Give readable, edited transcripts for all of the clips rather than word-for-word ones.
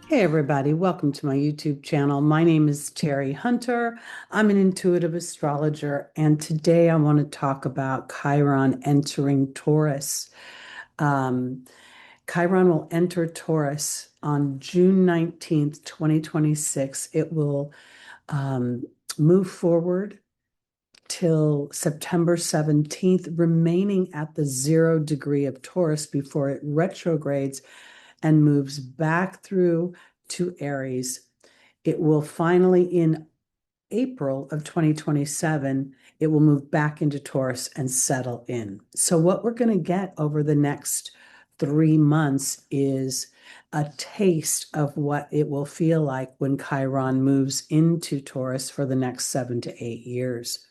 Hey everybody, welcome to my YouTube channel. My name is Teri Hunter. I'm an intuitive astrologer, and today I want to talk about Chiron entering Taurus. Um, Chiron will enter Taurus on June 19th, 2026. It will um, move forward till September 17th, remaining at the 0 degree of Taurus before it retrogrades and moves back through to Aries. It will finally, in April of 2027, it will move back into Taurus and settle in. So, what we're going to get over the next 3 months is a taste of what it will feel like when Chiron moves into Taurus for the next 7 to 8 years.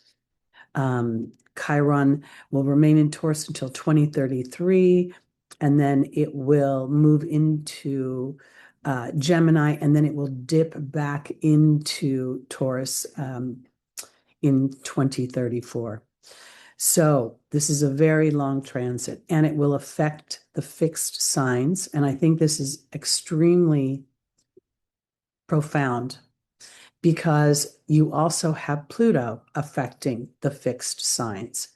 Chiron will remain in Taurus until 2033, and then it will move into Gemini, and then it will dip back into Taurus in 2034. So this is a very long transit, and it will affect the fixed signs. And I think this is extremely profound because you also have Pluto affecting the fixed signs.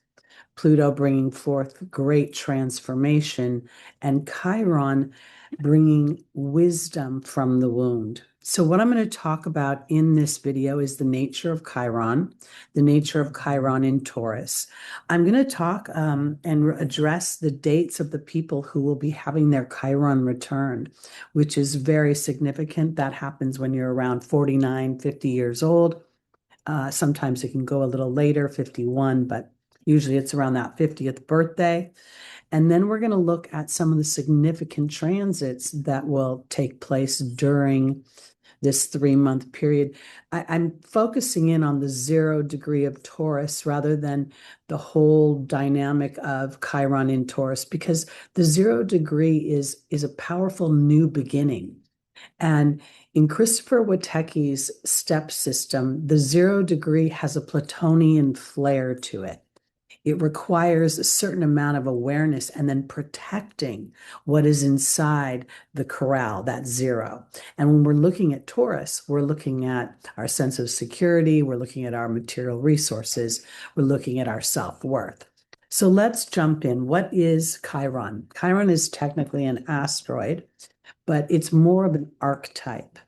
Pluto bringing forth great transformation, and Chiron bringing wisdom from the wound. So what I'm going to talk about in this video is the nature of Chiron, the nature of Chiron in Taurus. I'm going to talk and address the dates of the people who will be having their Chiron returned, which is very significant. That happens when you're around 49, 50 years old. Sometimes it can go a little later, 51, but usually it's around that 50th birthday. And then we're going to look at some of the significant transits that will take place during this 3 month period. I'm focusing in on the 0 degree of Taurus rather than the whole dynamic of Chiron in Taurus, because the 0 degree is a powerful new beginning. And in Christopher Witecki's step system, the 0 degree has a Plutonian flair to it. It requires a certain amount of awareness and then protecting what is inside the corral, that zero. And when we're looking at Taurus, we're looking at our sense of security, we're looking at our material resources, we're looking at our self-worth. So let's jump in. What is Chiron? Chiron is technically an asteroid, but it's more of an archetype.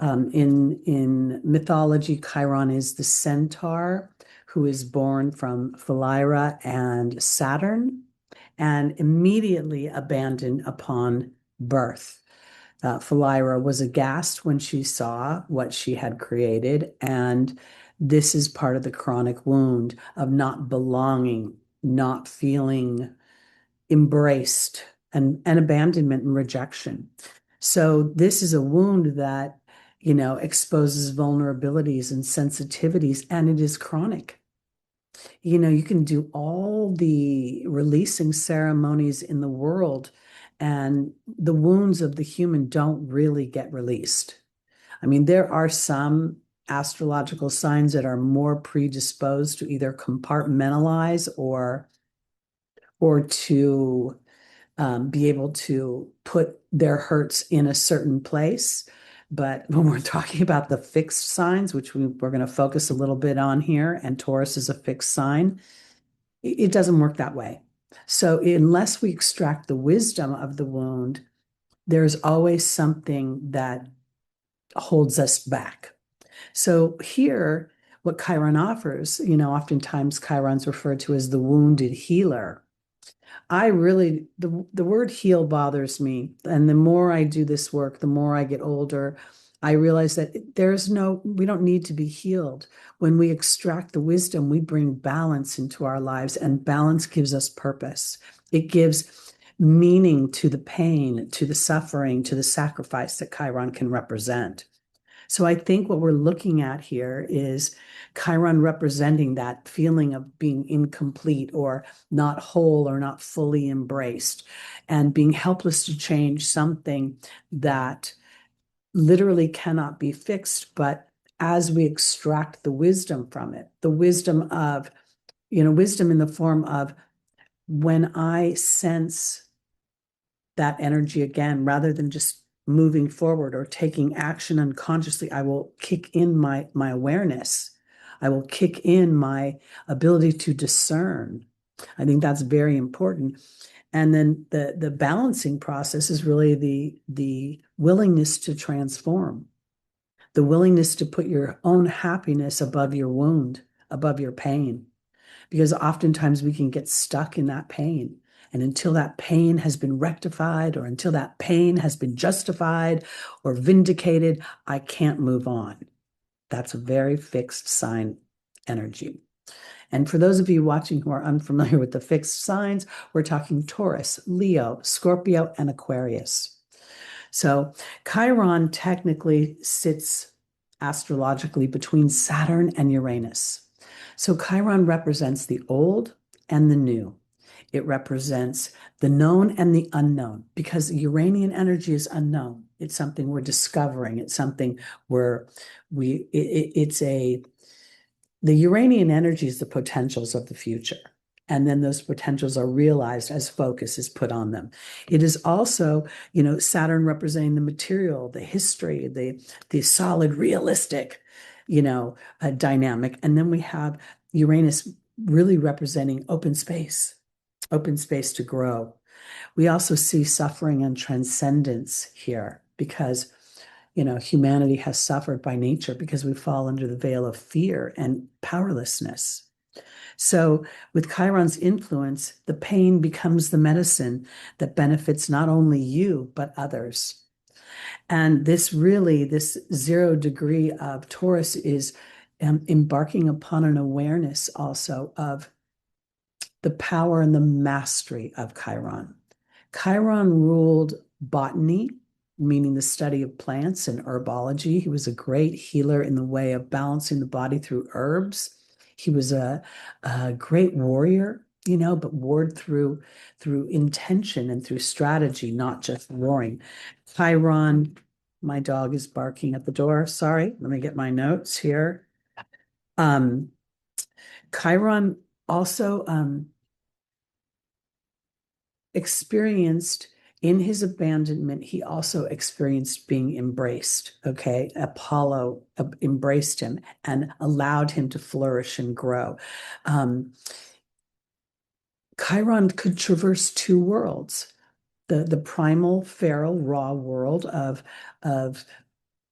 In mythology, Chiron is the centaur who is born from Philyra and Saturn and immediately abandoned upon birth. Philyra was aghast when she saw what she had created, and this is part of the chronic wound of not belonging, not feeling embraced, and abandonment and rejection. So this is a wound that, exposes vulnerabilities and sensitivities, and it is chronic. You can do all the releasing ceremonies in the world, and the wounds of the human don't really get released. I mean, there are some astrological signs that are more predisposed to either compartmentalize or to be able to put their hurts in a certain place. But when we're talking about the fixed signs, which we're going to focus a little bit on here, and Taurus is a fixed sign, it doesn't work that way. So unless we extract the wisdom of the wound, there's always something that holds us back. So here, what Chiron offers, oftentimes Chiron's referred to as the wounded healer. The word heal bothers me. And the more I do this work, the more I get older, I realize that we don't need to be healed. When we extract the wisdom, we bring balance into our lives, and balance gives us purpose. It gives meaning to the pain, to the suffering, to the sacrifice that Chiron can represent. So I think what we're looking at here is Chiron representing that feeling of being incomplete or not whole or not fully embraced, and being helpless to change something that literally cannot be fixed. But as we extract the wisdom from it, the wisdom of, wisdom in the form of when I sense that energy again, rather than just moving forward or taking action unconsciously, I will kick in my awareness. I will kick in my ability to discern. I think that's very important. And then the balancing process is really the willingness to transform, the willingness to put your own happiness above your wound, above your pain, because oftentimes we can get stuck in that pain. And until that pain has been rectified, or until that pain has been justified or vindicated, I can't move on. That's a very fixed sign energy. And for those of you watching who are unfamiliar with the fixed signs, we're talking Taurus, Leo, Scorpio, and Aquarius. So Chiron technically sits astrologically between Saturn and Uranus. So Chiron represents the old and the new. It represents the known and the unknown, because Uranian energy is unknown. It's something we're discovering. It's something where the Uranian energy is the potentials of the future. And then those potentials are realized as focus is put on them. It is also, Saturn representing the material, the history, the solid, realistic, dynamic. And then we have Uranus really representing open space to grow. We also see suffering and transcendence here, because humanity has suffered by nature because we fall under the veil of fear and powerlessness. So with Chiron's influence, the pain becomes the medicine that benefits not only you, but others. And this 0 degree of Taurus is embarking upon an awareness also of the power and the mastery of Chiron. Chiron ruled botany, meaning the study of plants, and herbology. He was a great healer in the way of balancing the body through herbs. He was a great warrior, but warred through intention and through strategy, not just roaring. Chiron, my dog is barking at the door. Sorry, let me get my notes here. Chiron also experienced, in his abandonment, he also experienced being embraced. Okay. Apollo embraced him and allowed him to flourish and grow. Chiron could traverse two worlds, the primal, feral, raw world of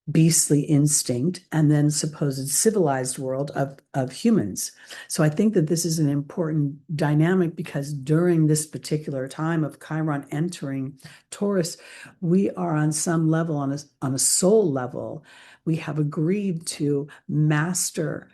beastly instinct, and then supposed civilized world of humans. So I think that this is an important dynamic, because during this particular time of Chiron entering Taurus, we are on some level, on a soul level, we have agreed to master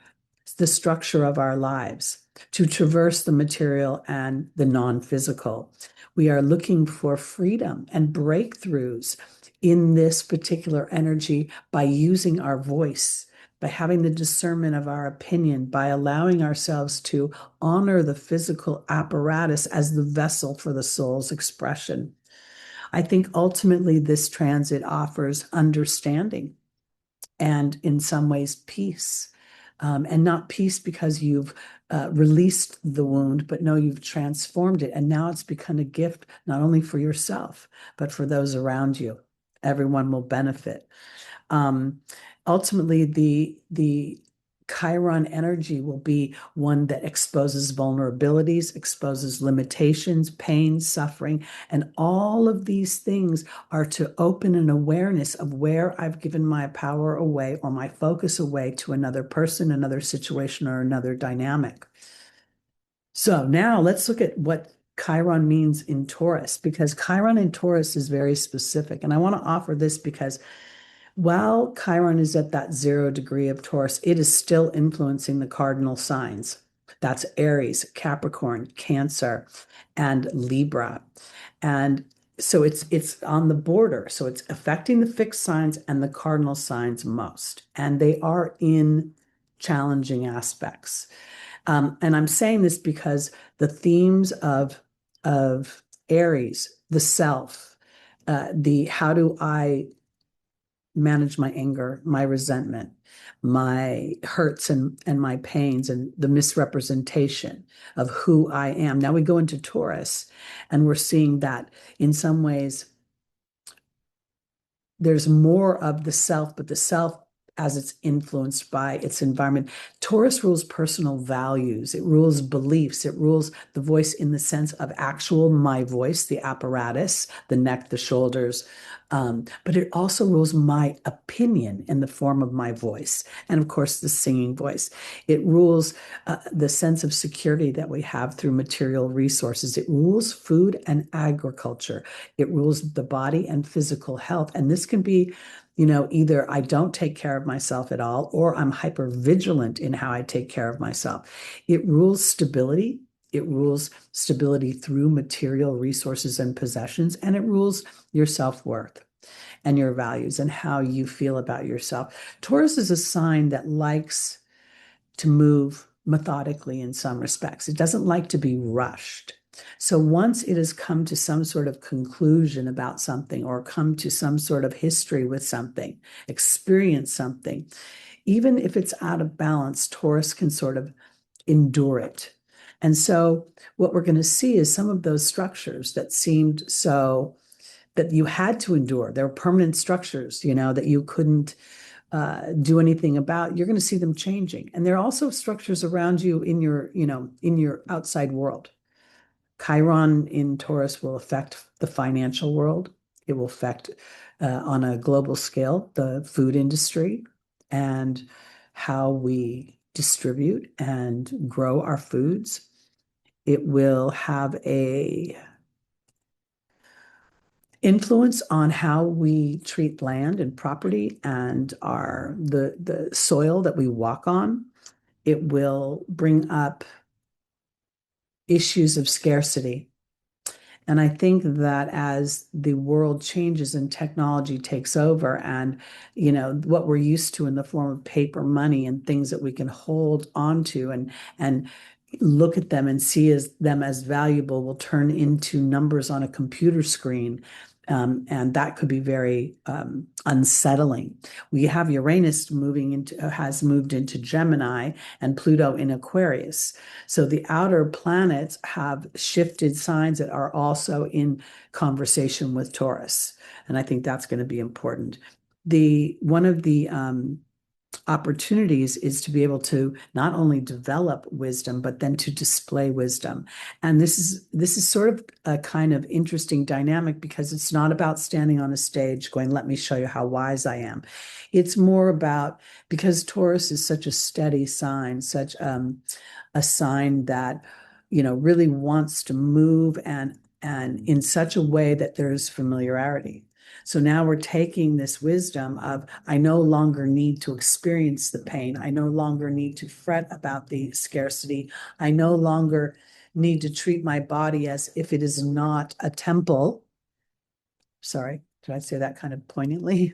the structure of our lives, to traverse the material and the non-physical. We are looking for freedom and breakthroughs in this particular energy by using our voice, by having the discernment of our opinion, by allowing ourselves to honor the physical apparatus as the vessel for the soul's expression. I think ultimately this transit offers understanding and, in some ways, peace. And not peace because you've released the wound, but no, you've transformed it. And now it's become a gift, not only for yourself, but for those around you. Everyone will benefit. Ultimately, the Chiron energy will be one that exposes vulnerabilities, exposes limitations, pain, suffering, and all of these things are to open an awareness of where I've given my power away or my focus away to another person, another situation, or another dynamic. So now let's look at what Chiron means in Taurus, because Chiron in Taurus is very specific. And I want to offer this because while Chiron is at that 0 degree of Taurus, it is still influencing the cardinal signs. That's Aries, Capricorn, Cancer, and Libra. And so it's on the border. So it's affecting the fixed signs and the cardinal signs most. And they are in challenging aspects. And I'm saying this because the themes of Aries, the self, the how do I manage my anger, my resentment, my hurts and my pains and the misrepresentation of who I am. Now we go into Taurus, and we're seeing that in some ways there's more of the self, but the self as it's influenced by its environment. Taurus rules personal values. It rules beliefs. It rules the voice in the sense of actual my voice, the apparatus, the neck, the shoulders. But it also rules my opinion in the form of my voice. And of course, the singing voice. It rules the sense of security that we have through material resources. It rules food and agriculture. It rules the body and physical health. And this can be, either I don't take care of myself at all, or I'm hyper vigilant in how I take care of myself. It rules stability. It rules stability through material resources and possessions, and it rules your self-worth and your values and how you feel about yourself. Taurus is a sign that likes to move methodically in some respects. It doesn't like to be rushed. So once it has come to some sort of conclusion about something, or come to some sort of history with something, experience something, even if it's out of balance, Taurus can sort of endure it. And so what we're going to see is some of those structures that seemed so that you had to endure. They're permanent structures, that you couldn't do anything about. You're going to see them changing. And there are also structures around you in your outside world. Chiron in Taurus will affect the financial world. It will affect, on a global scale, the food industry and how we distribute and grow our foods. It will have a influence on how we treat land and property and the soil that we walk on. It will bring up issues of scarcity. And I think that as the world changes and technology takes over, and what we're used to in the form of paper money and things that we can hold onto and look at them and see them as valuable will turn into numbers on a computer screen. And that could be very unsettling. We have Uranus has moved into Gemini, and Pluto in Aquarius. So the outer planets have shifted signs that are also in conversation with Taurus. And I think that's going to be important. One of the opportunities is to be able to not only develop wisdom, but then to display wisdom. And this is sort of a kind of interesting dynamic, because it's not about standing on a stage going, let me show you how wise I am. It's more about, because Taurus is such a steady sign, such a sign that really wants to move and in such a way that there's familiarity. So now we're taking this wisdom of, I no longer need to experience the pain. I no longer need to fret about the scarcity. I no longer need to treat my body as if it is not a temple. Sorry, did I say that kind of poignantly?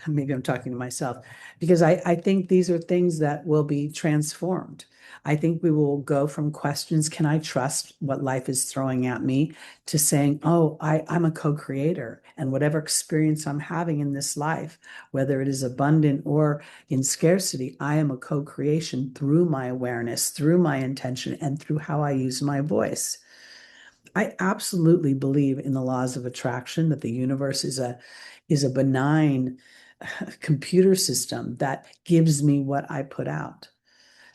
Maybe I'm talking to myself, because I think these are things that will be transformed. I think we will go from questions, can I trust what life is throwing at me, to saying, oh, I'm a co-creator, and whatever experience I'm having in this life, whether it is abundant or in scarcity, I am a co-creation through my awareness, through my intention, and through how I use my voice. I absolutely believe in the laws of attraction, that the universe is a benign computer system that gives me what I put out.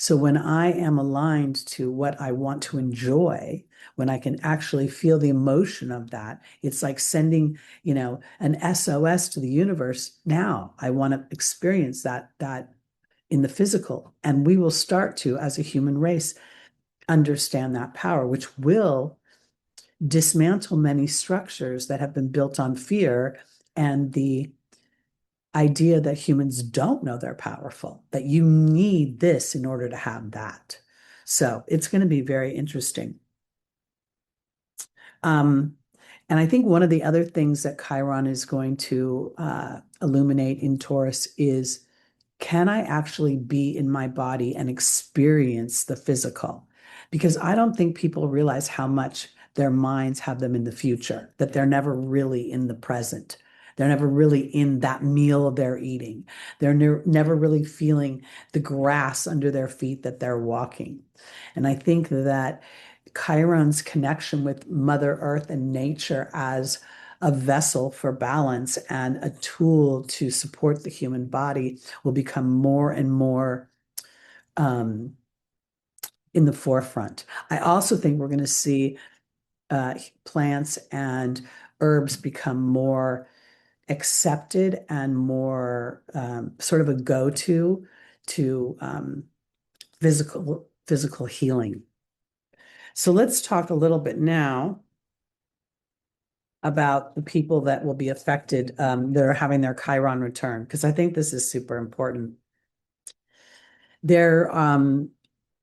So when I am aligned to what I want to enjoy, when I can actually feel the emotion of that, it's like sending, an SOS to the universe. Now I want to experience that in the physical. And we will start to, as a human race, understand that power, which will dismantle many structures that have been built on fear and the idea that humans don't know they're powerful, that you need this in order to have that. So it's going to be very interesting. And I think one of the other things that Chiron is going to illuminate in Taurus is, can I actually be in my body and experience the physical? Because I don't think people realize how much their minds have them in the future, that they're never really in the present, They're never really in that meal they're eating. They're never really feeling the grass under their feet that they're walking. And I think that Chiron's connection with Mother Earth and nature as a vessel for balance and a tool to support the human body will become more and more um, in the forefront. I also think we're going to see plants and herbs become more accepted and more sort of a go-to to physical healing. So let's talk a little bit now about the people that will be affected that are having their Chiron return, because I think this is super important. They're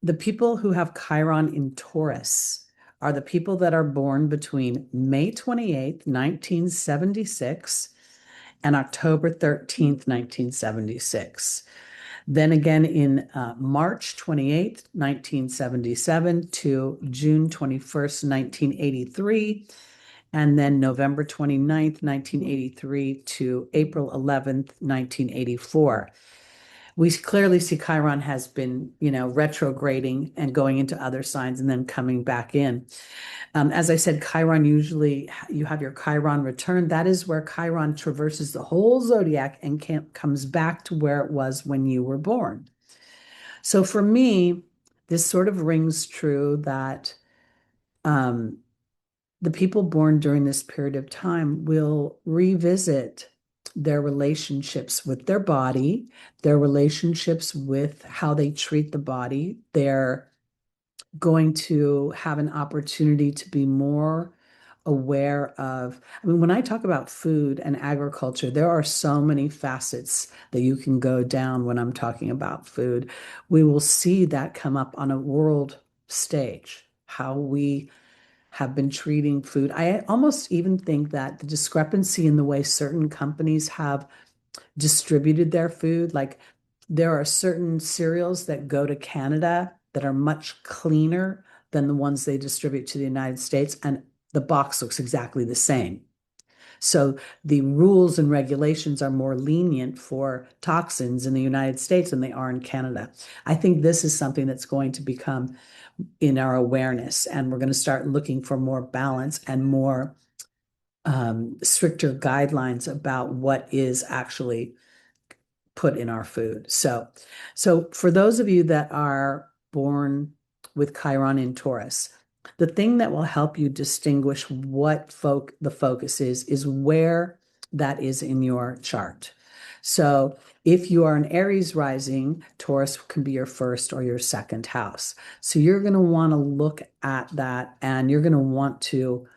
the people who have Chiron in Taurus are the people that are born between May 28th, 1976 and October 13th, 1976. Then again in March 28th, 1977 to June 21st, 1983. And then November 29th, 1983 to April 11th, 1984. We clearly see Chiron has been, retrograding and going into other signs and then coming back in. As I said, Chiron, usually you have your Chiron return. That is where Chiron traverses the whole zodiac and comes back to where it was when you were born. So for me, this sort of rings true that the people born during this period of time will revisit their relationships with their body, their relationships with how they treat the body. They're going to have an opportunity to be more aware of, when I talk about food and agriculture, there are so many facets that you can go down when I'm talking about food. We will see that come up on a world stage, how we have been treating food. I almost even think that the discrepancy in the way certain companies have distributed their food, like there are certain cereals that go to Canada that are much cleaner than the ones they distribute to the United States, and the box looks exactly the same. So the rules and regulations are more lenient for toxins in the United States than they are in Canada. I think this is something that's going to become in our awareness, and we're going to start looking for more balance and more stricter guidelines about what is actually put in our food. So for those of you that are born with Chiron in Taurus, the thing that will help you distinguish what the focus is where that is in your chart. So if you are an Aries rising, Taurus can be your first or your second house. So you're going to want to look at that, and you're going to want to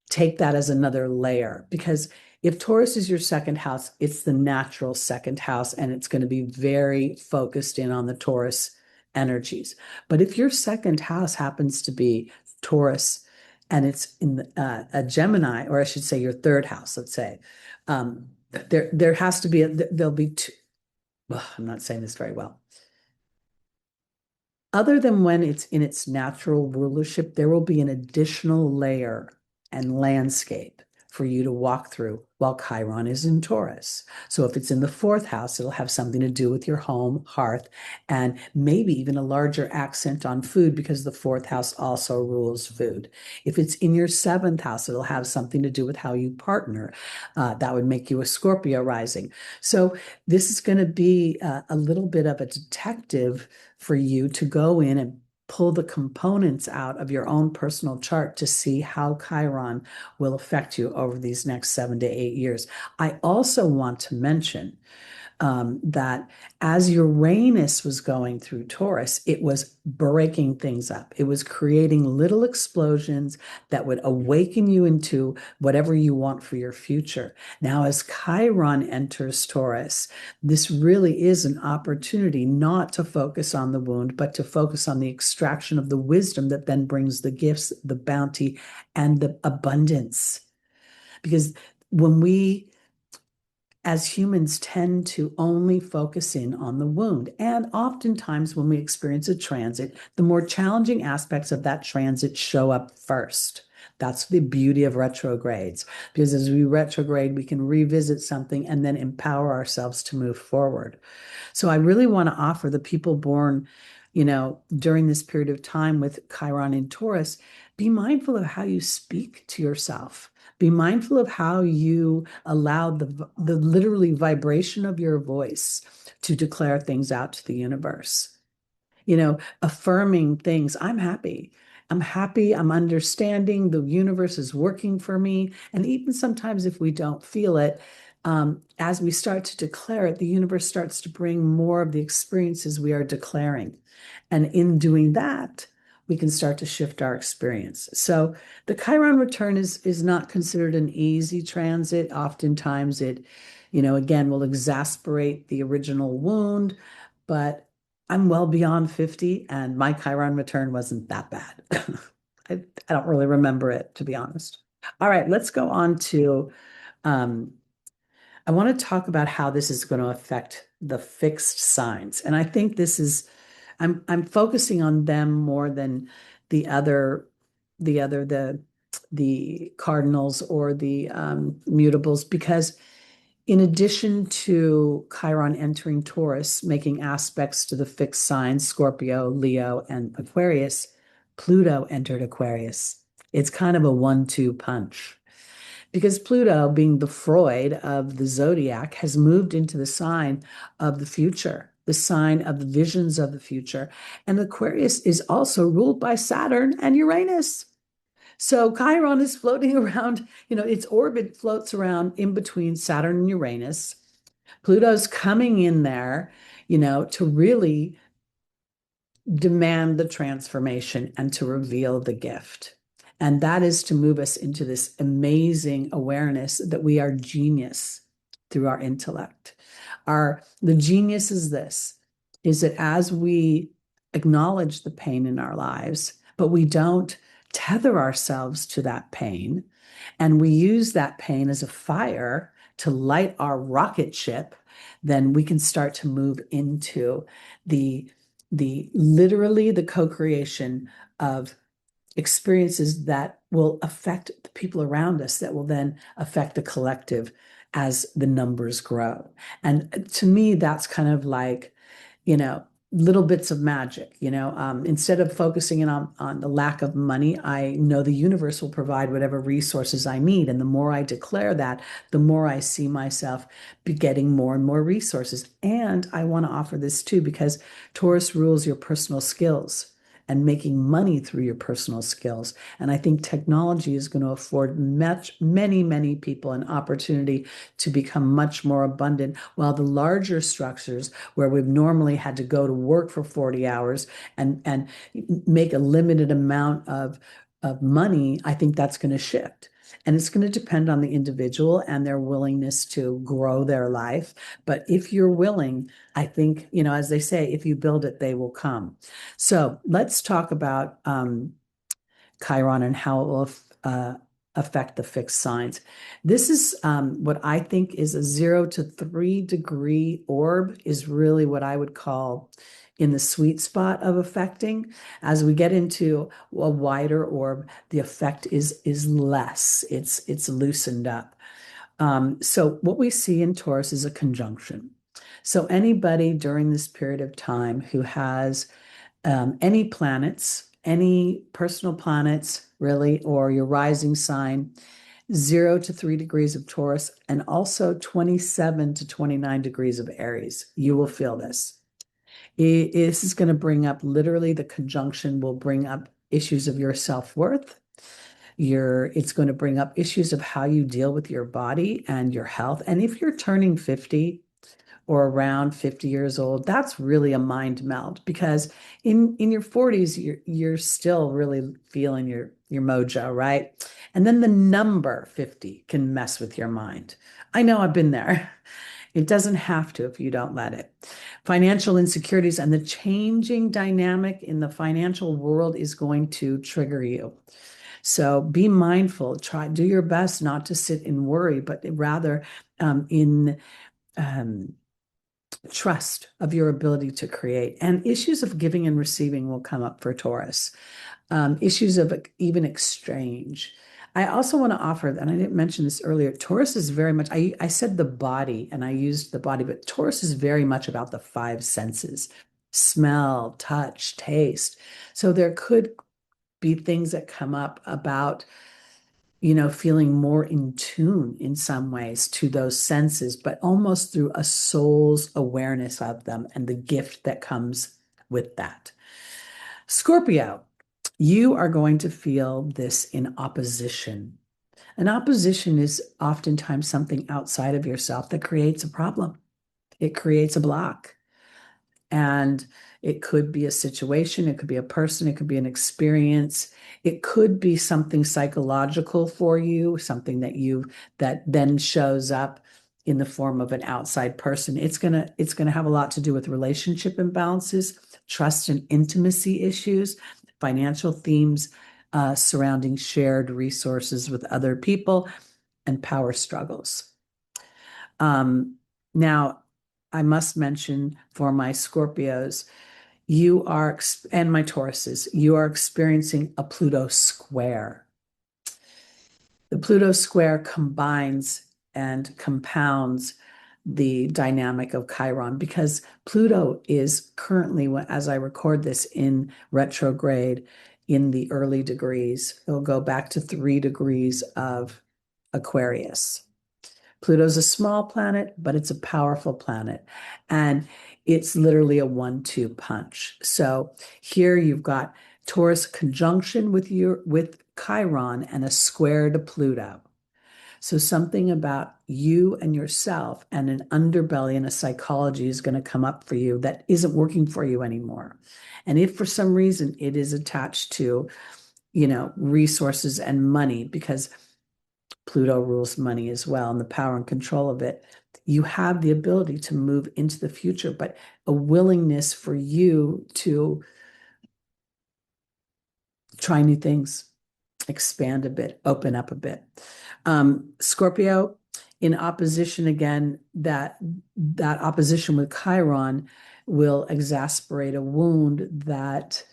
take that as another layer, because if Taurus is your second house, it's the natural second house, and it's going to be very focused in on the Taurus energies. But if your second house happens to be Taurus and it's in a Gemini, or I should say your third house, let's say, there has to be, there'll be two, I'm not saying this very well. Other than when it's in its natural rulership, there will be an additional layer and landscape for you to walk through while Chiron is in Taurus. So if it's in the fourth house, it'll have something to do with your home, hearth, and maybe even a larger accent on food, because the fourth house also rules food. If it's in your seventh house, it'll have something to do with how you partner. That would make you a Scorpio rising. So this is going to be a little bit of a detective for you to go in and pull the components out of your own personal chart to see how Chiron will affect you over these next 7 to 8 years. I also want to mention that as Uranus was going through Taurus, it was breaking things up. It was creating little explosions that would awaken you into whatever you want for your future. Now, as Chiron enters Taurus, this really is an opportunity not to focus on the wound, but to focus on the extraction of the wisdom that then brings the gifts, the bounty, and the abundance. Because when we as humans tend to only focus in on the wound. And oftentimes when we experience a transit, the more challenging aspects of that transit show up first. That's the beauty of retrogrades, because as we retrograde, we can revisit something and then empower ourselves to move forward. So I really want to offer the people born, during this period of time with Chiron in Taurus, be mindful of how you speak to yourself. Be mindful of how you allow the literally vibration of your voice to declare things out to the universe. Affirming things. I'm happy. I'm happy. I'm understanding. The universe is working for me. And even sometimes if we don't feel it, as we start to declare it, the universe starts to bring more of the experiences we are declaring. And in doing that, we can start to shift our experience. So the Chiron return is not considered an easy transit. Oftentimes it, again, will exasperate the original wound, but I'm well beyond 50 and my Chiron return wasn't that bad. I don't really remember it, to be honest. All right, let's go on to um, I want to talk about how this is going to affect the fixed signs. And I think this is I'm focusing on them more than the other the other the cardinals or the mutables, because in addition to Chiron entering Taurus, making aspects to the fixed signs, Scorpio, Leo, and Aquarius, Pluto entered Aquarius. It's kind of a 1-2 punch. Because Pluto, being the Freud of the zodiac, has moved into the sign of the future, the sign of the visions of the future. And Aquarius is also ruled by Saturn and Uranus. So Chiron is floating around, its orbit floats around in between Saturn and Uranus. Pluto's coming in there, to really demand the transformation and to reveal the gift. And that is to move us into this amazing awareness that we are genius through our intellect. The genius is that as we acknowledge the pain in our lives, but we don't tether ourselves to that pain, and we use that pain as a fire to light our rocket ship, then we can start to move into the literally the co-creation of experiences that will affect the people around us, that will then affect the collective as the numbers grow. And to me, that's kind of like, little bits of magic, instead of focusing in on the lack of money, I know the universe will provide whatever resources I need. And the more I declare that, the more I see myself be getting more and more resources. And I want to offer this too, because Taurus rules your personal skills and making money through your personal skills. And I think technology is going to afford many people an opportunity to become much more abundant, while the larger structures where we've normally had to go to work for 40 hours and make a limited amount of money, I think that's going to shift. And it's going to depend on the individual and their willingness to grow their life. But if you're willing, I think, as they say, if you build it, they will come. So let's talk about Chiron and how it will affect the fixed signs. This is what I think is a 0 to 3 degree orb, is really what I would call in the sweet spot of affecting. As we get into a wider orb, the effect is less. It's loosened up. So what we see in Taurus is a conjunction. So anybody during this period of time who has any planets, any personal planets, really, or your rising sign, 0 to 3 degrees of Taurus, and also 27 to 29 degrees of Aries, you will feel this. This is going to bring up, literally, the conjunction will bring up issues of your self-worth. It's going to bring up issues of how you deal with your body and your health. And if you're turning 50, or around 50 years old, that's really a mind meld, because in your 40s, you're still really feeling your mojo, right? And then the number 50 can mess with your mind. I know I've been there. It doesn't have to if you don't let it. Financial insecurities and the changing dynamic in the financial world is going to trigger you. So be mindful, do your best not to sit and worry, but rather in trust of your ability to create. And issues of giving and receiving will come up for Taurus. Issues of even exchange. I also want to offer, and I didn't mention this earlier, Taurus is very much, I said the body and I used the body, but Taurus is very much about the five senses: smell, touch, taste. So there could be things that come up about, feeling more in tune in some ways to those senses, but almost through a soul's awareness of them and the gift that comes with that. Scorpio, you are going to feel this in opposition. An opposition is oftentimes something outside of yourself that creates a problem. It creates a block. And it could be a situation, it could be a person, it could be an experience, it could be something psychological for you, something that then shows up in the form of an outside person. It's gonna have a lot to do with relationship imbalances, trust and intimacy issues, financial themes surrounding shared resources with other people, and power struggles. Now, I must mention for my Scorpios, and my Tauruses, you are experiencing a Pluto square. The Pluto square combines and compounds the dynamic of Chiron because Pluto is currently, as I record this, in retrograde in the early degrees. It'll go back to 3 degrees of Aquarius. Pluto's a small planet, but it's a powerful planet. And it's literally a 1-2 punch. So here you've got Taurus conjunction with Chiron and a square to Pluto. So something about you and yourself and an underbelly and a psychology is going to come up for you that isn't working for you anymore. And if for some reason it is attached to, resources and money, because Pluto rules money as well and the power and control of it, you have the ability to move into the future, but a willingness for you to try new things, expand a bit, open up a bit. Scorpio, in opposition again, that opposition with Chiron will exasperate a wound that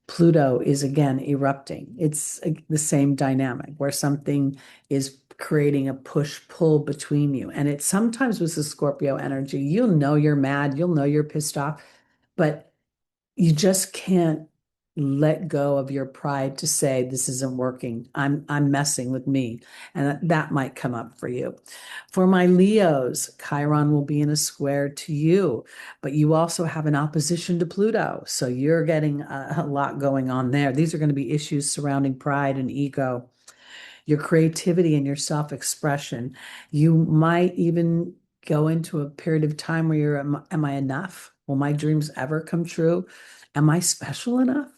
Pluto is again erupting. It's the same dynamic where something is creating a push-pull between you. And it's sometimes with the Scorpio energy, you'll know you're mad, you'll know you're pissed off, but you just can't let go of your pride to say this isn't working. I'm messing with me. And that might come up for you. For my Leos, Chiron will be in a square to you, but you also have an opposition to Pluto. So you're getting a lot going on there. These are going to be issues surrounding pride and ego, your creativity and your self-expression. You might even go into a period of time where you're, am I enough? Will my dreams ever come true? Am I special enough?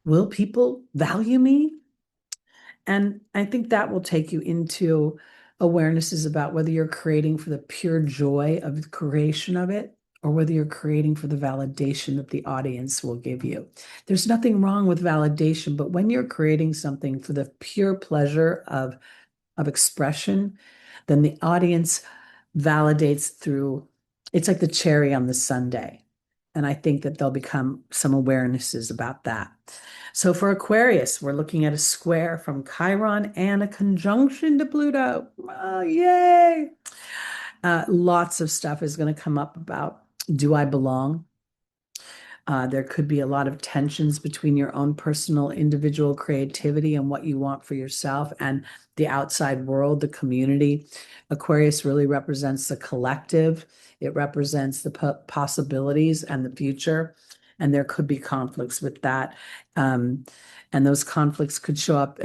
Will people value me? And I think that will take you into awarenesses about whether you're creating for the pure joy of the creation of it or whether you're creating for the validation that the audience will give you. There's nothing wrong with validation, but when you're creating something for the pure pleasure of expression, then the audience validates through, it's like the cherry on the sundae. And I think that there'll become some awarenesses about that. So for Aquarius, we're looking at a square from Chiron and a conjunction to Pluto. Oh, yay. Lots of stuff is going to come up about, do I belong? There could be a lot of tensions between your own personal individual creativity and what you want for yourself and the outside world, the community. Aquarius really represents the collective. It represents the possibilities and the future. And there could be conflicts with that. And those conflicts could show up,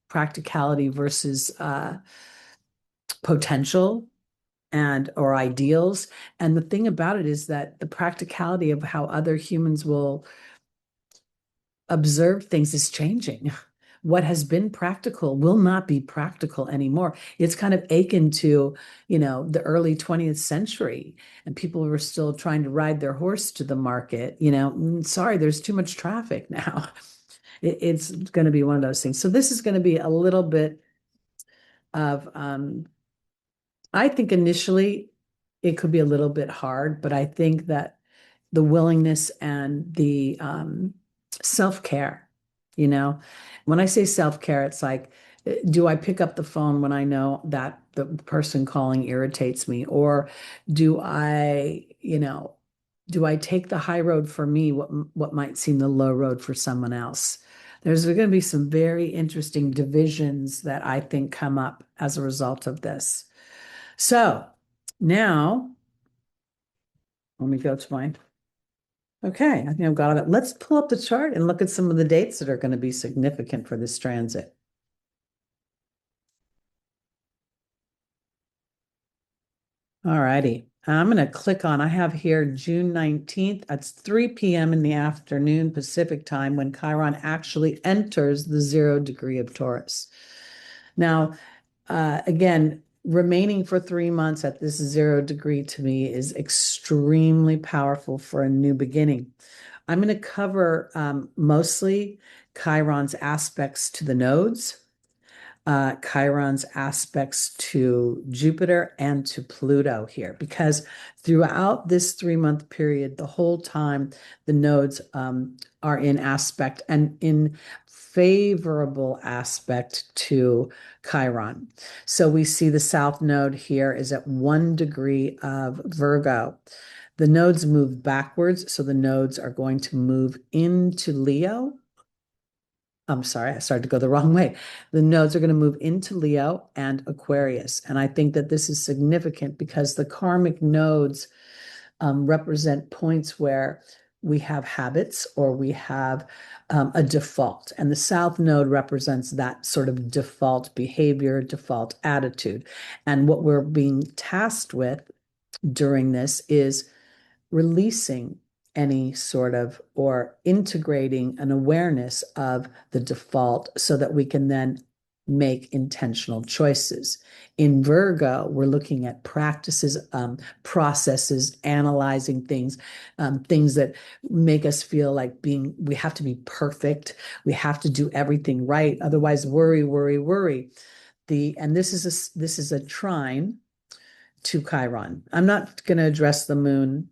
practicality versus potential or ideals. And the thing about it is that the practicality of how other humans will observe things is changing. What has been practical will not be practical anymore. It's kind of akin to, the early 20th century, and people were still trying to ride their horse to the market. Sorry, there's too much traffic now. It's going to be one of those things. So this is going to be a little bit of, I think initially it could be a little bit hard, but I think that the willingness and the self-care, you know, when I say self-care, it's like, do I pick up the phone when I know that the person calling irritates me? Or do I, do I take the high road for me, what might seem the low road for someone else? There's going to be some very interesting divisions that I think come up as a result of this. So now let me go to mine. Okay, I think I've got it. Let's pull up the chart and look at some of the dates that are going to be significant for this transit. All righty. I'm going to click on, I have here June 19th. That's 3 p.m. in the afternoon Pacific time when Chiron actually enters the 0 degree of Taurus. Now, again, remaining for 3 months at this 0 degree to me is extremely powerful for a new beginning. I'm going to cover mostly Chiron's aspects to the nodes, Chiron's aspects to Jupiter and to Pluto here, because throughout this 3-month period, the whole time the nodes are in aspect and in favorable aspect to Chiron. So we see the south node here is at 1 degree of Virgo. The nodes move backwards, so the nodes are going to move into Leo. I'm sorry, I started to go the wrong way. The nodes are going to move into Leo and Aquarius. And I think that this is significant because the karmic nodes represent points where we have habits or we have a default. And the South Node represents that sort of default behavior, default attitude. And what we're being tasked with during this is releasing any sort of or integrating an awareness of the default so that we can then make intentional choices. In Virgo, we're looking at practices, processes, analyzing things, things that make us feel like we have to be perfect. We have to do everything right. Otherwise, worry, worry, worry. And this is a trine to Chiron. I'm not going to address the moon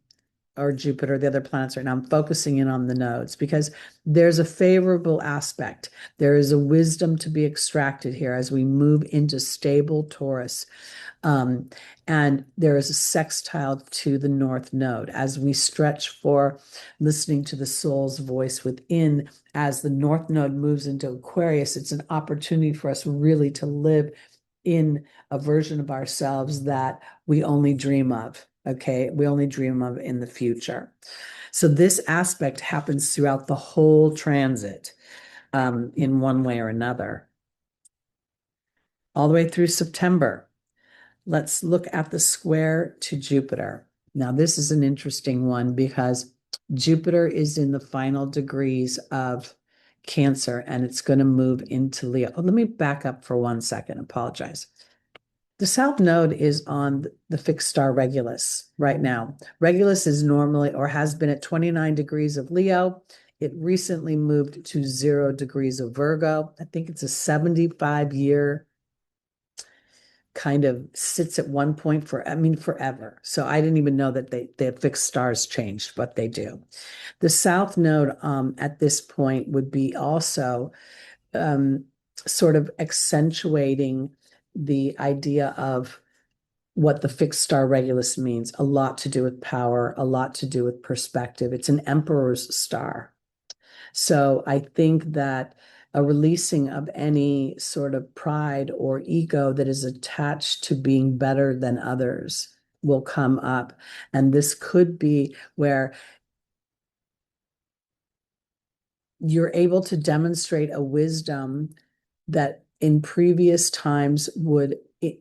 or Jupiter, the other planets right now. I'm focusing in on the nodes because there's a favorable aspect. There is a wisdom to be extracted here as we move into stable Taurus. And there is a sextile to the North Node as we stretch for listening to the soul's voice within. As the North Node moves into Aquarius, it's an opportunity for us really to live in a version of ourselves that we only dream of. Okay, we only dream of in the future. So this aspect happens throughout the whole transit in one way or another. All the way through September. Let's look at the square to Jupiter. Now, this is an interesting one because Jupiter is in the final degrees of Cancer and it's going to move into Leo. Oh, let me back up for 1 second. Apologize. The South Node is on the fixed star Regulus right now. Regulus is normally or has been at 29 degrees of Leo. It recently moved to 0 degrees of Virgo. I think it's a 75-year kind of sits at one point forever. So I didn't even know that the fixed stars changed, but they do. The South Node at this point would be also sort of accentuating the idea of what the fixed star Regulus means. A lot to do with power, a lot to do with perspective. It's an emperor's star. So I think that a releasing of any sort of pride or ego that is attached to being better than others will come up. And this could be where you're able to demonstrate a wisdom that in previous times would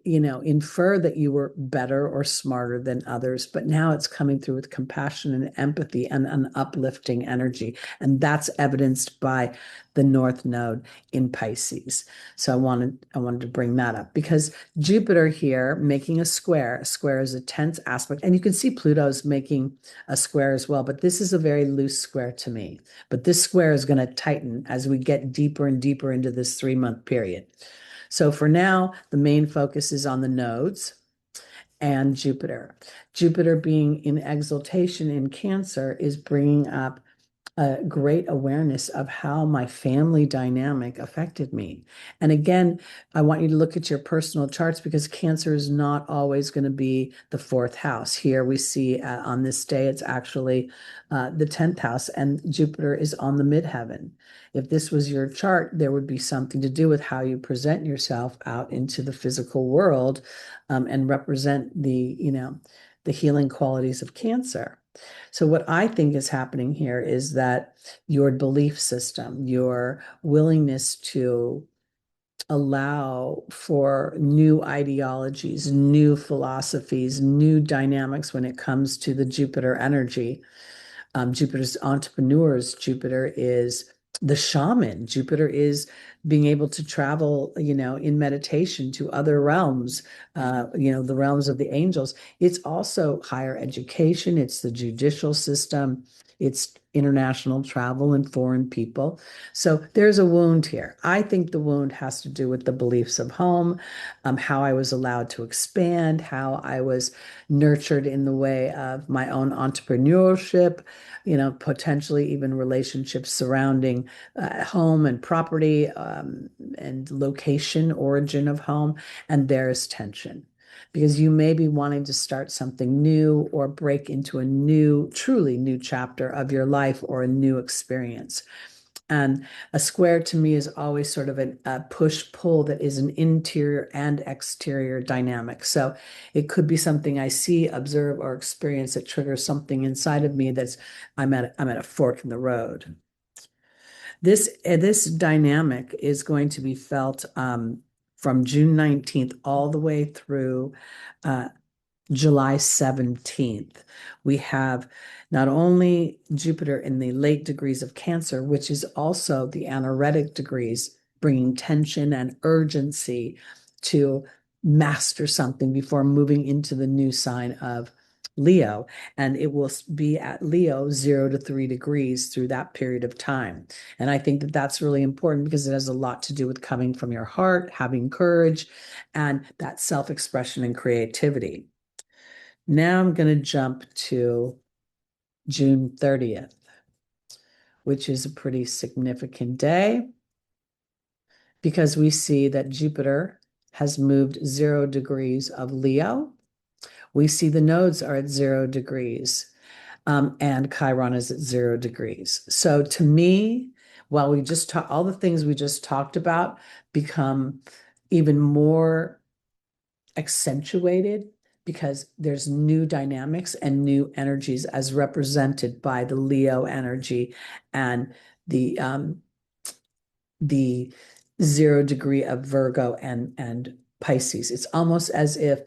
infer that you were better or smarter than others, but now it's coming through with compassion and empathy and an uplifting energy. And that's evidenced by the North Node in Pisces. So I wanted to bring that up because Jupiter here making a square is a tense aspect. And you can see Pluto's making a square as well, but this is a very loose square to me. But this square is going to tighten as we get deeper and deeper into this 3-month period. So for now, the main focus is on the nodes. and Jupiter. Jupiter being in exaltation in Cancer is bringing up a great awareness of how my family dynamic affected me. And again, I want you to look at your personal charts because Cancer is not always going to be the fourth house. Here we see on this day, it's actually the 10th house, and Jupiter is on the midheaven. If this was your chart, there would be something to do with how you present yourself out into the physical world and represent the healing qualities of Cancer. So what I think is happening here is that your belief system, your willingness to allow for new ideologies, new philosophies, new dynamics when it comes to the Jupiter energy. Jupiter's entrepreneurs, Jupiter is the shaman, Jupiter is being able to travel, in meditation to other realms, the realms of the angels. It's also higher education, it's the judicial system, it's international travel and foreign people. So there's a wound here. I think the wound has to do with the beliefs of home, how I was allowed to expand, how I was nurtured in the way of my own entrepreneurship, potentially even relationships surrounding home and property and location, origin of home. And there is tension because you may be wanting to start something new or break into a new, truly new chapter of your life or a new experience. And a square to me is always sort of a push-pull that is an interior and exterior dynamic. So it could be something I see, observe, or experience that triggers something inside of me that's I'm at a fork in the road. This dynamic is going to be felt from June 19th all the way through July 17th. We have not only Jupiter in the late degrees of Cancer, which is also the anaretic degrees, bringing tension and urgency to master something before moving into the new sign of Leo. And it will be at Leo 0 to 3 degrees through that period of time. And I think that that's really important because it has a lot to do with coming from your heart, having courage, and that self-expression and creativity. Now I'm going to jump to June 30th, which is a pretty significant day because we see that Jupiter has moved 0 degrees of Leo. We see the nodes are at 0 degrees and Chiron is at 0 degrees. So to me, while we just talk, all the things we just talked about become even more accentuated because there's new dynamics and new energies as represented by the Leo energy and the 0 degree of Virgo and Pisces. It's almost as if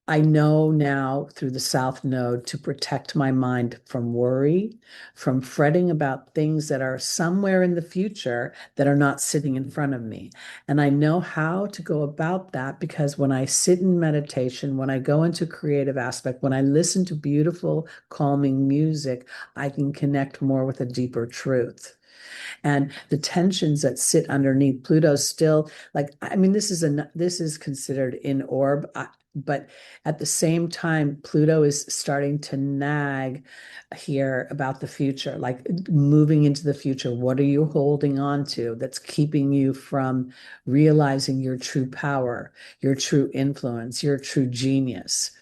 I know now through the South Node to protect my mind from worry, from fretting about things that are somewhere in the future that are not sitting in front of me. And I know how to go about that because when I sit in meditation, when I go into creative aspect, when I listen to beautiful, calming music, I can connect more with a deeper truth. And the tensions that sit underneath Pluto's still this is considered in orb, but at the same time, Pluto is starting to nag here about the future, like moving into the future. What are you holding on to that's keeping you from realizing your true power, your true influence, your true genius?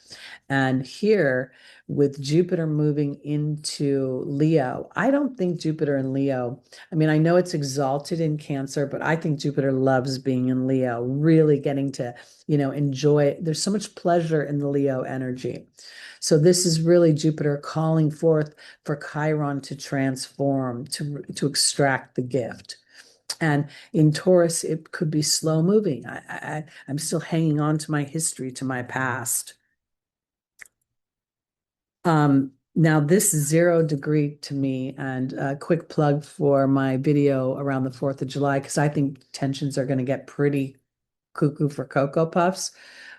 And here, with Jupiter moving into Leo, I don't think Jupiter in Leo, I know it's exalted in Cancer, but I think Jupiter loves being in Leo, really getting to, enjoy it. There's so much pleasure in the Leo energy. So this is really Jupiter calling forth for Chiron to transform, to extract the gift. And in Taurus, it could be slow moving. I'm still hanging on to my history, to my past. Now this 0 degree to me, and a quick plug for my video around the 4th of July, because I think tensions are going to get pretty cuckoo for Cocoa Puffs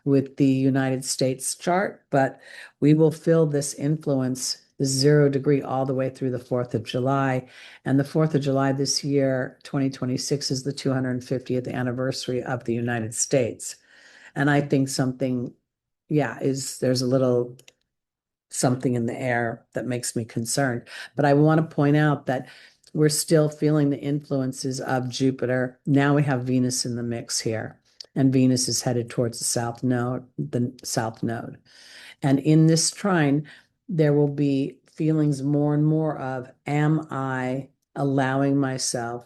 with the United States chart, but we will feel this influence, the 0 degree all the way through the 4th of July. And the 4th of July this year, 2026, is the 250th anniversary of the United States. And I think something, yeah, there's a little something in the air that makes me concerned. But I want to point out that we're still feeling the influences of Jupiter. Now we have Venus in the mix here, and Venus is headed towards the south node, And in this trine, there will be feelings more and more of, am I allowing myself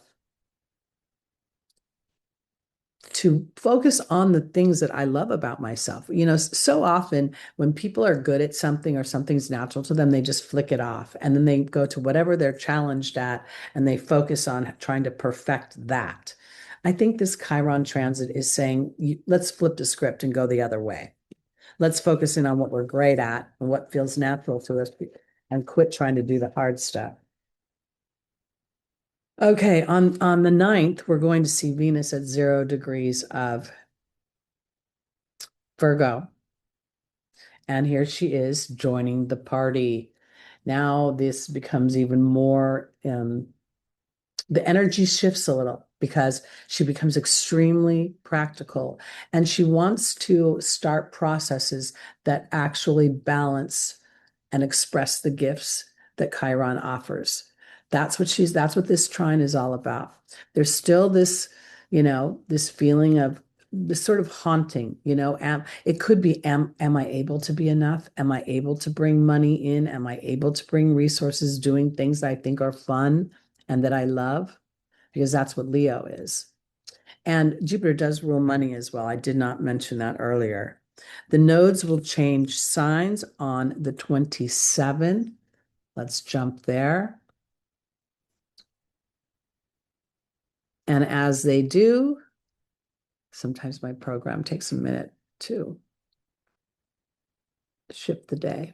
to focus on the things that I love about myself? So often when people are good at something or something's natural to them, they just flick it off and then they go to whatever they're challenged at and they focus on trying to perfect that. I think this Chiron transit is saying, let's flip the script and go the other way. Let's focus in on what we're great at and what feels natural to us and quit trying to do the hard stuff. Okay, on the 9th, we're going to see Venus at 0 degrees of Virgo. And here she is joining the party. Now this becomes even more, the energy shifts a little because she becomes extremely practical and she wants to start processes that actually balance and express the gifts that Chiron offers. That's what this trine is all about. There's still this, this feeling of this sort of haunting, it could be, am I able to be enough? Am I able to bring money in? Am I able to bring resources doing things that I think are fun and that I love? Because that's what Leo is. And Jupiter does rule money as well. I did not mention that earlier. The nodes will change signs on the 27th. Let's jump there. And as they do, sometimes my program takes a minute to shift the day.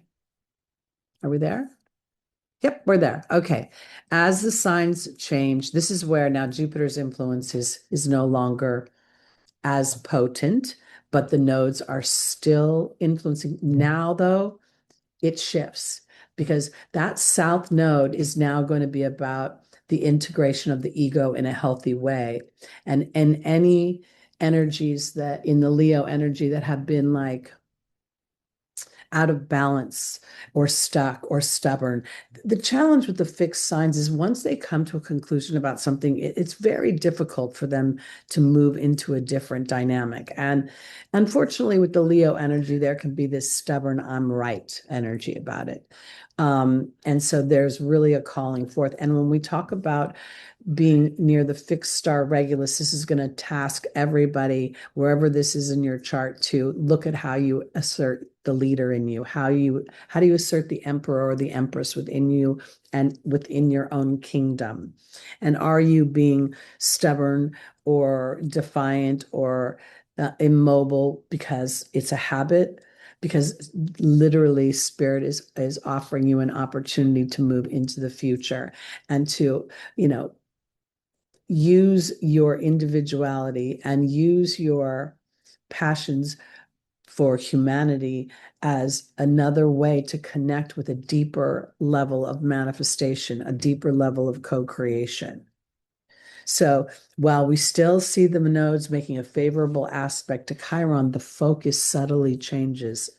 Are we there? Yep, we're there. Okay. As the signs change, this is where now Jupiter's influence is no longer as potent, but the nodes are still influencing. Now, though, it shifts because that south node is now going to be about the integration of the ego in a healthy way. And any energies that in the Leo energy that have been like out of balance or stuck or stubborn. The challenge with the fixed signs is once they come to a conclusion about something, it's very difficult for them to move into a different dynamic. And unfortunately, with the Leo energy, there can be this stubborn, I'm right energy about it. And so there's really a calling forth. And when we talk about being near the fixed star Regulus, this is going to task everybody, wherever this is in your chart, to look at how you assert the leader in you, how do you assert the emperor or the empress within you and within your own kingdom. And are you being stubborn or defiant or immobile because it's a habit? Because literally spirit is offering you an opportunity to move into the future and to, use your individuality and use your passions for humanity as another way to connect with a deeper level of manifestation, a deeper level of co-creation. So while we still see the nodes making a favorable aspect to Chiron, the focus subtly changes.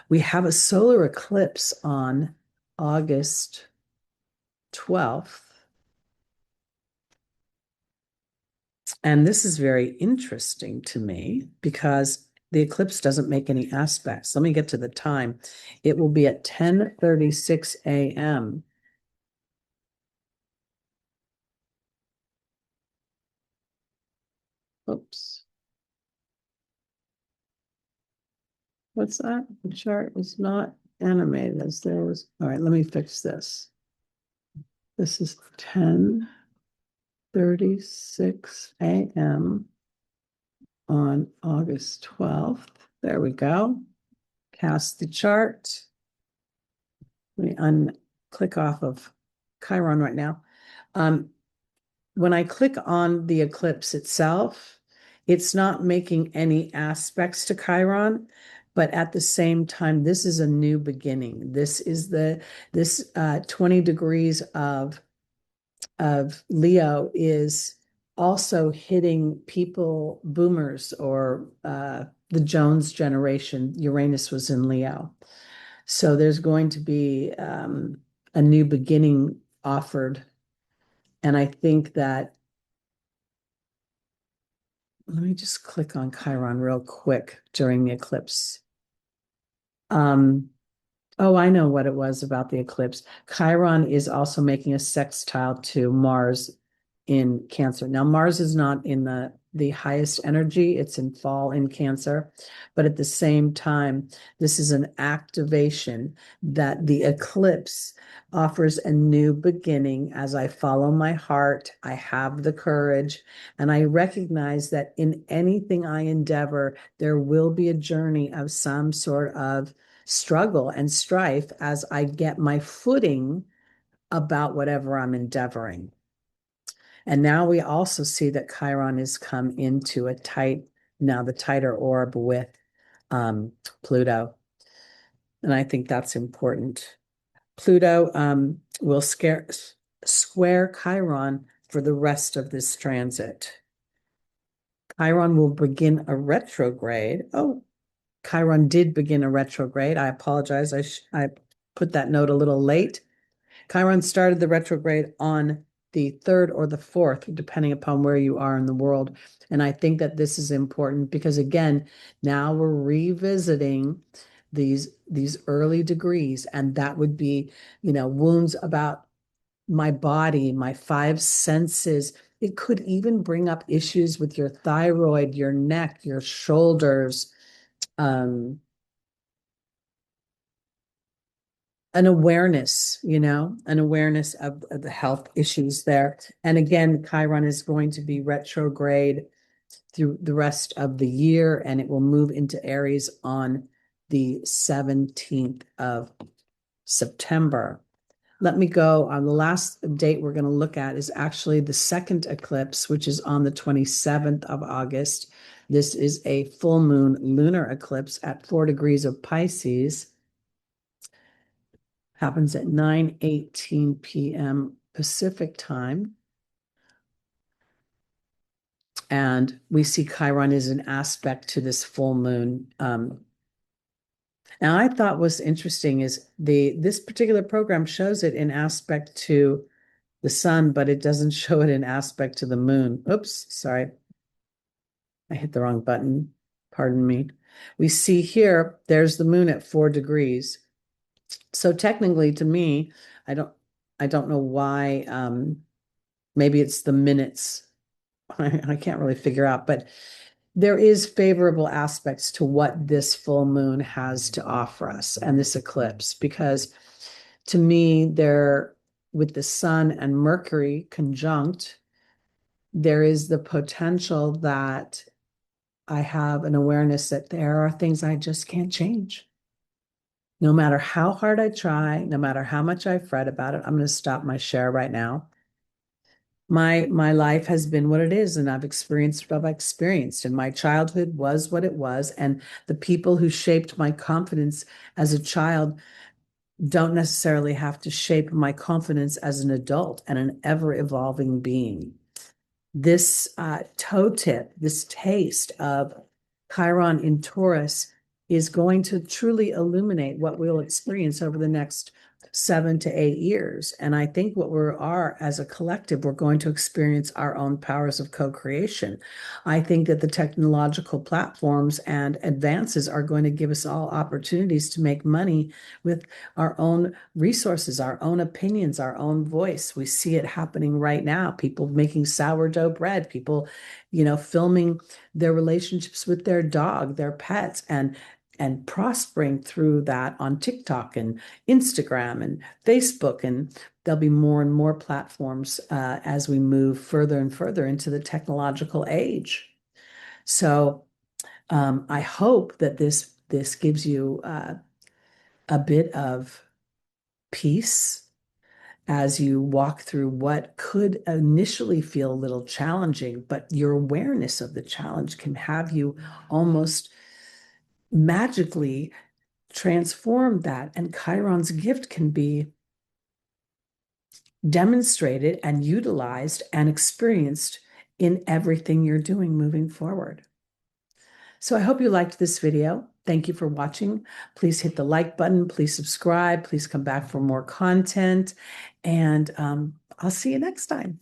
We have a solar eclipse on August 12th. And this is very interesting to me because the eclipse doesn't make any aspects. Let me get to the time. It will be at 10:36 a.m. Oops. What's that? The chart was not animated as there was. All right, let me fix this. This is 10:36 a.m. on August 12th. There we go. Cast the chart. Let me unclick off of Chiron right now. When I click on the eclipse itself, it's not making any aspects to Chiron, but at the same time, this is a new beginning. This 20 degrees of Leo is also hitting people, boomers or the Jones generation, Uranus was in Leo. So there's going to be a new beginning offered. And I think that, let me just click on Chiron real quick during the eclipse. Oh, I know what it was about the eclipse. Chiron is also making a sextile to Mars in Cancer. Now, Mars is not in the highest energy, it's in fall in Cancer, but at the same time, this is an activation that the eclipse offers a new beginning. As I follow my heart, I have the courage, and I recognize that in anything I endeavor, there will be a journey of some sort of struggle and strife as I get my footing about whatever I'm endeavoring. And now we also see that Chiron has come into a the tighter orb with Pluto. And I think that's important. Pluto will square Chiron for the rest of this transit. Chiron will begin a retrograde. Oh, Chiron did begin a retrograde. I apologize. I put that note a little late. Chiron started the retrograde on the 3rd or the 4th, depending upon where you are in the world. And I think that this is important because, again, now we're revisiting these early degrees, and that would be, wounds about my body, my 5 senses. It could even bring up issues with your thyroid, your neck, your shoulders, an awareness, an awareness of the health issues there. And again, Chiron is going to be retrograde through the rest of the year, and it will move into Aries on the 17th of September. Let me go on the last date we're going to look at is actually the second eclipse, which is on the 27th of August. This is a full moon lunar eclipse at 4 degrees of Pisces. Happens at 9:18 p.m. Pacific time. And we see Chiron is an aspect to this full moon. Now, I thought was interesting is this particular program shows it in aspect to the sun, but it doesn't show it in aspect to the moon. Oops, sorry. I hit the wrong button. Pardon me. We see here, there's the moon at 4 degrees. So technically to me, I don't know why, maybe it's the minutes. I can't really figure out, but there is favorable aspects to what this full moon has to offer us and this eclipse, because to me, with the sun and Mercury conjunct, there is the potential that I have an awareness that there are things I just can't change. No matter how hard I try, no matter how much I fret about it, I'm going to stop my share right now. My life has been what it is, and I've experienced what I've experienced, and my childhood was what it was, and the people who shaped my confidence as a child don't necessarily have to shape my confidence as an adult and an ever-evolving being. This toe tip, this taste of Chiron in Taurus is going to truly illuminate what we'll experience over the next 7 to 8 years. And I think what we are as a collective, we're going to experience our own powers of co-creation. I think that the technological platforms and advances are going to give us all opportunities to make money with our own resources, our own opinions, our own voice. We see it happening right now. People making sourdough bread, people, filming their relationships with their dog, their pets, and prospering through that on TikTok and Instagram and Facebook. And there'll be more and more platforms as we move further and further into the technological age. So I hope that this gives you a bit of peace as you walk through what could initially feel a little challenging, but your awareness of the challenge can have you almost magically transform that. And Chiron's gift can be demonstrated and utilized and experienced in everything you're doing moving forward. So I hope you liked this video. Thank you for watching. Please hit the like button. Please subscribe. Please come back for more content. And I'll see you next time.